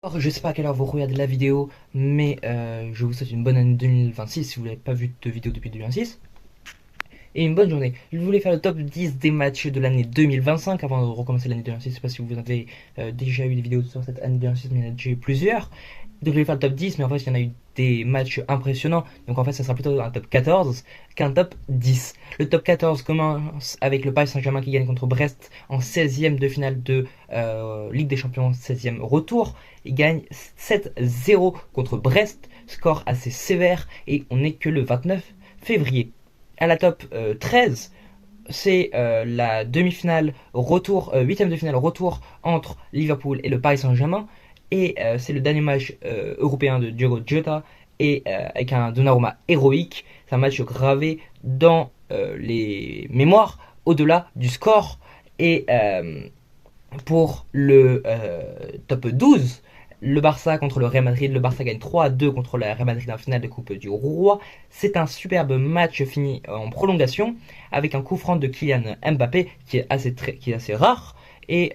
Alors, je sais pas à quelle heure vous regardez la vidéo, mais je vous souhaite une bonne année 2026 si vous n'avez pas vu de vidéo depuis 2026. Et une bonne journée. Je voulais faire le top 10 des matchs de l'année 2025 avant de recommencer l'année 2026. Je sais pas si vous avez déjà eu des vidéos sur cette année 2026, mais il y en a déjà eu plusieurs. Donc je vais faire le top 10, mais en fait il y en a eu des matchs impressionnants. Donc en fait ça sera plutôt un top 14 qu'un top 10. Le top 14 commence avec le Paris Saint-Germain qui gagne contre Brest en 16e de finale de Ligue des Champions, 16e retour. Il gagne 7-0 contre Brest, score assez sévère, et on n'est que le 29 février. À la top 13, c'est la demi-finale retour, huitième de finale retour entre Liverpool et le Paris Saint-Germain. Et c'est le dernier match européen de Diogo Jota et avec un Donnarumma héroïque. C'est un match gravé dans les mémoires au-delà du score. Et pour le top 12, le Barça contre le Real Madrid. Le Barça gagne 3-2 contre le Real Madrid en finale de Coupe du Roi. C'est un superbe match fini en prolongation avec un coup franc de Kylian Mbappé qui est assez rare. Et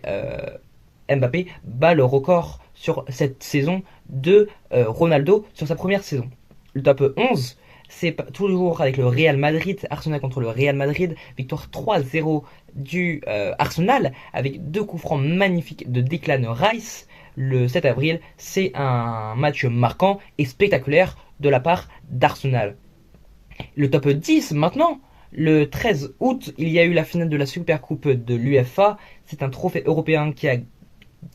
Mbappé bat le record sur cette saison de Ronaldo sur sa première saison. Le top 11, c'est toujours avec le Real Madrid, Arsenal contre le Real Madrid, victoire 3-0 du Arsenal avec deux coups francs magnifiques de Declan Rice le 7 avril. C'est un match marquant et spectaculaire de la part d'Arsenal. Le top 10 maintenant. Le 13 août, il y a eu la finale de la Supercoupe de l'UEFA. C'est un trophée européen qui a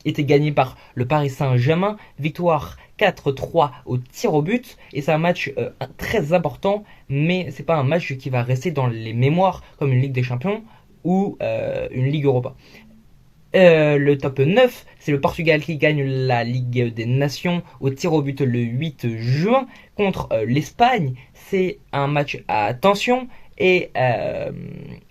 été gagné par le Paris Saint-Germain. Victoire 4-3 au tir au but. Et c'est un match très important, mais c'est pas un match qui va rester dans les mémoires comme une Ligue des Champions ou une Ligue Europa. Le top 9, c'est le Portugal qui gagne la Ligue des Nations au tir au but le 8 juin contre l'Espagne. C'est un match à tension et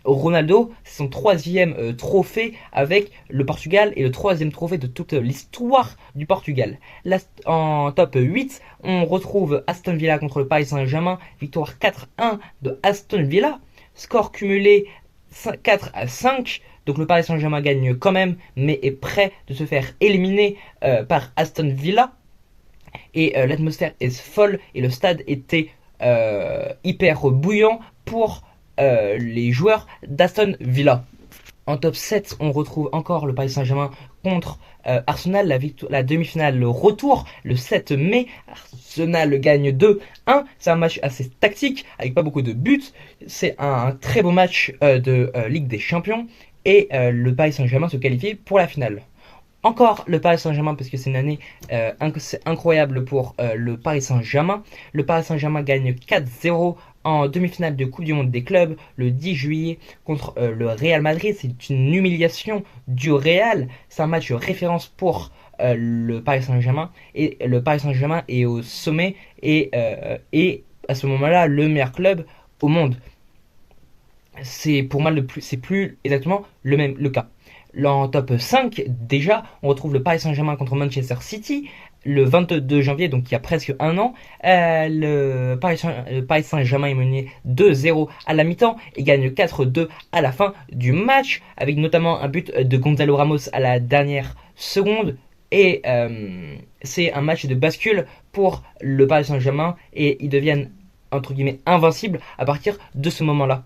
Ronaldo, c'est son troisième trophée avec le Portugal et le troisième trophée de toute l'histoire du Portugal. Là, en top 8, on retrouve Aston Villa contre le Paris Saint-Germain, victoire 4-1 de Aston Villa, score cumulé 4-5. Donc le Paris Saint-Germain gagne quand même, mais est prêt de se faire éliminer par Aston Villa. Et l'atmosphère est folle et le stade était hyper bouillant pour les joueurs d'Aston Villa. En top 7, on retrouve encore le Paris Saint-Germain contre Arsenal, la demi-finale, le retour, le 7 mai. Arsenal gagne 2-1. C'est un match assez tactique, avec pas beaucoup de buts. C'est un très beau match de Ligue des Champions. Et le Paris Saint-Germain se qualifie pour la finale. Encore le Paris Saint-Germain, parce que c'est une année incroyable pour le Paris Saint-Germain. Le Paris Saint-Germain gagne 4-0 en demi-finale de Coupe du Monde des clubs le 10 juillet contre le Real Madrid. C'est une humiliation du Real. C'est un match référence pour le Paris Saint-Germain. Et le Paris Saint-Germain est au sommet et à ce moment-là le meilleur club au monde. C'est pour moi c'est plus exactement le cas. Là, en top 5, déjà, on retrouve le Paris Saint-Germain contre Manchester City le 22 janvier, donc il y a presque un an. Le Paris Saint-Germain est mené 2-0 à la mi-temps et gagne 4-2 à la fin du match, avec notamment un but de Gonzalo Ramos à la dernière seconde. Et c'est un match de bascule pour le Paris Saint-Germain et ils deviennent entre guillemets invincibles à partir de ce moment-là.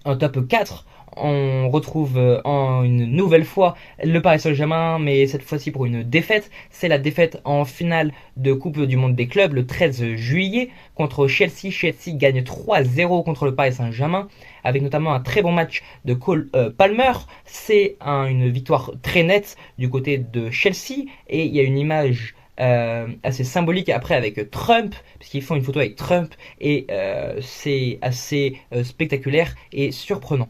En top 4, on retrouve une nouvelle fois le Paris Saint-Germain, mais cette fois-ci pour une défaite. C'est la défaite en finale de Coupe du Monde des clubs le 13 juillet contre Chelsea. Chelsea gagne 3-0 contre le Paris Saint-Germain, avec notamment un très bon match de Cole Palmer. C'est une victoire très nette du côté de Chelsea, et il y a une image assez symbolique après avec Trump, puisqu'ils font une photo avec Trump, et c'est assez spectaculaire et surprenant.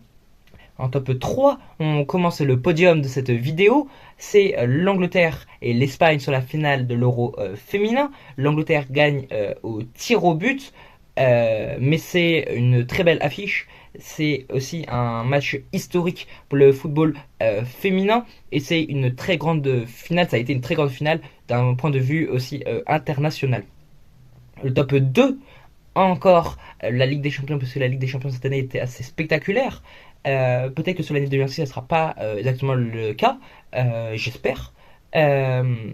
En top 3, on commence le podium de cette vidéo. C'est l'Angleterre et l'Espagne sur la finale de l'Euro féminin. L'Angleterre gagne au tir au but, mais c'est une très belle affiche. C'est aussi un match historique pour le football féminin, et c'est une très grande finale. Ça a été une très grande finale d'un point de vue aussi international. Le top 2, encore la Ligue des Champions, parce que la Ligue des Champions cette année était assez spectaculaire. Peut-être que sur l'année 2026, ça ne sera pas exactement le cas, j'espère. Euh,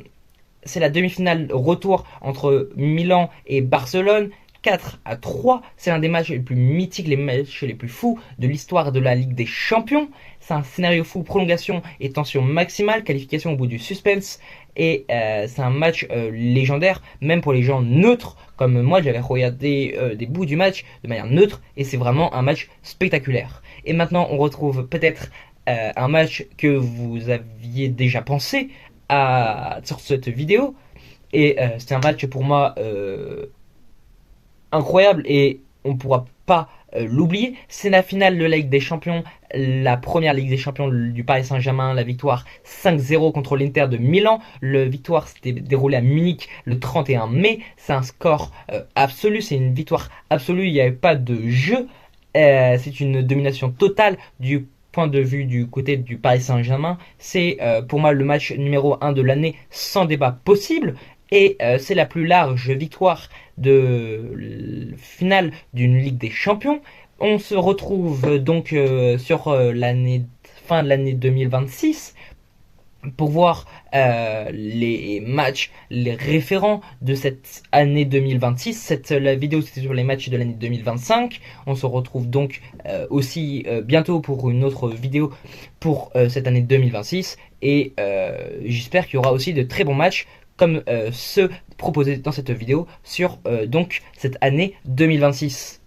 c'est la demi-finale retour entre Milan et Barcelone. 4-3, c'est l'un des matchs les plus mythiques, les matchs les plus fous de l'histoire de la Ligue des Champions. C'est un scénario fou, prolongation et tension maximale, qualification au bout du suspense. Et c'est un match légendaire, même pour les gens neutres, comme moi j'avais regardé des bouts du match de manière neutre, et c'est vraiment un match spectaculaire. Et maintenant on retrouve peut-être un match que vous aviez déjà pensé sur cette vidéo, et c'est un match pour moi incroyable et on ne pourra pas l'oublier. C'est la finale de la Ligue des Champions, la première Ligue des Champions du Paris Saint-Germain, la victoire 5-0 contre l'Inter de Milan. La victoire s'était déroulée à Munich le 31 mai. C'est un score absolu, c'est une victoire absolue, il n'y avait pas de jeu. C'est une domination totale du point de vue du côté du Paris Saint-Germain. C'est pour moi le match numéro 1 de l'année sans débat possible. Et c'est la plus large victoire de finale d'une Ligue des Champions. On se retrouve donc sur fin de l'année 2026 pour voir les matchs, les référents de cette année 2026. La vidéo c'était sur les matchs de l'année 2025. On se retrouve donc aussi bientôt pour une autre vidéo pour cette année 2026. Et j'espère qu'il y aura aussi de très bons matchs comme ceux proposés dans cette vidéo sur donc cette année 2026.